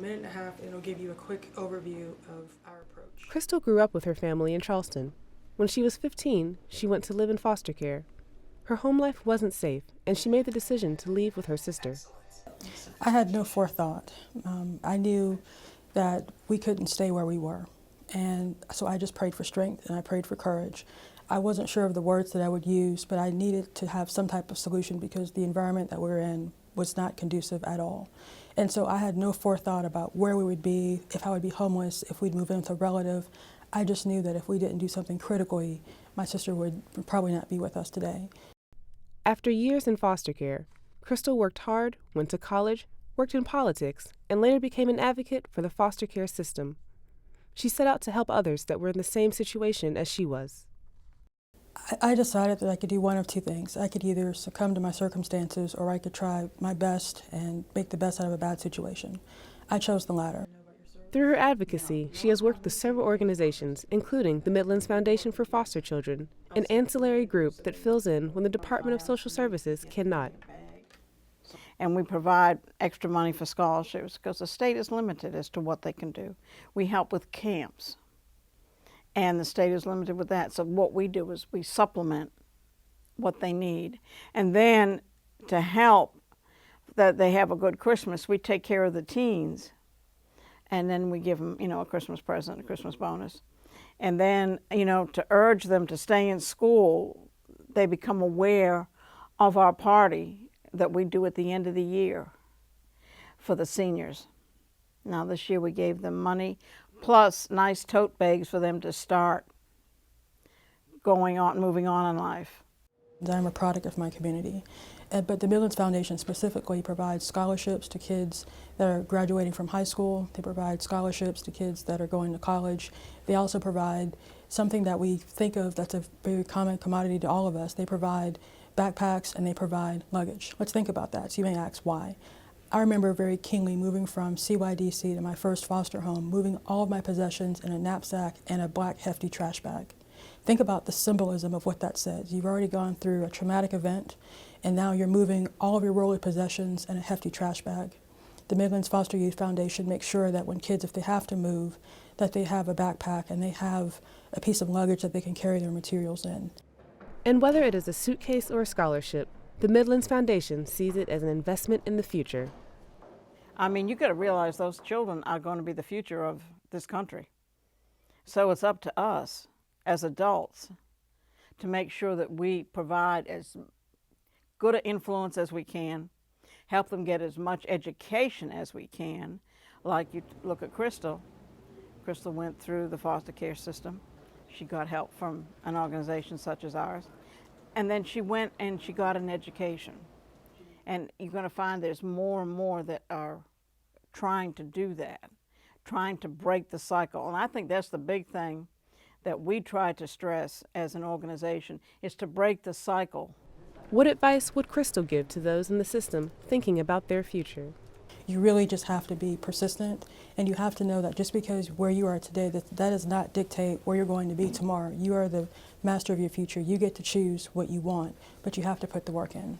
minute and a half, and it'll give you a quick overview of our approach. Krystel grew up with her family in Charleston. When she was 15, she went to live in foster care. Her home life wasn't safe, and she made the decision to leave with her sister. I had no forethought. I knew that we couldn't stay where we were. And so I just prayed for strength and I prayed for courage. I wasn't sure of the words that I would use, but I needed to have some type of solution because the environment that we were in was not conducive at all. And so I had no forethought about where we would be, if I would be homeless, if we'd move in with a relative. I just knew that if we didn't do something critically, my sister would probably not be with us today. After years in foster care, Krystel worked hard, went to college, worked in politics, and later became an advocate for the foster care system. She set out to help others that were in the same situation as she was. I decided that I could do one of two things. I could either succumb to my circumstances or I could try my best and make the best out of a bad situation. I chose the latter. Through her advocacy, she has worked with several organizations, including the Midlands Foundation for Foster Children, an ancillary group that fills in when the Department of Social Services cannot. And we provide extra money for scholarships because the state is limited as to what they can do. We help with camps, and the state is limited with that. So what we do is we supplement what they need. And then to help that they have a good Christmas, we take care of the teens. And then we give them, a Christmas present, a Christmas bonus. And then, to urge them to stay in school, they become aware of our party that we do at the end of the year for the seniors. Now this year we gave them money plus nice tote bags for them to start moving on in life. I'm a product of my community, but the Midlands Foundation specifically provides scholarships to kids that are graduating from high school. They provide scholarships to kids that are going to college. They also provide something that we think of that's a very common commodity to all of us. They provide backpacks and they provide luggage. Let's think about that. So you may ask why. I remember very keenly moving from CYDC to my first foster home, moving all of my possessions in a knapsack and a black hefty trash bag. Think about the symbolism of what that says. You've already gone through a traumatic event and now you're moving all of your worldly possessions in a hefty trash bag. The Midlands Foster Youth Foundation makes sure that when kids, if they have to move, that they have a backpack and they have a piece of luggage that they can carry their materials in. And whether it is a suitcase or a scholarship, the Midlands Foundation sees it as an investment in the future. I mean, you got to realize those children are going to be the future of this country. So it's up to us as adults to make sure that we provide as good an influence as we can, help them get as much education as we can. Like you look at Krystel. Krystel went through the foster care system. She got help from an organization such as ours. And then she went and she got an education. And you're going to find there's more and more that are trying to do that, trying to break the cycle. And I think that's the big thing that we try to stress as an organization, is to break the cycle. What advice would Krystel give to those in the system thinking about their future? You really just have to be persistent, and you have to know that just because where you are today, that does not dictate where you're going to be tomorrow. You are the master of your future. You get to choose what you want, but you have to put the work in.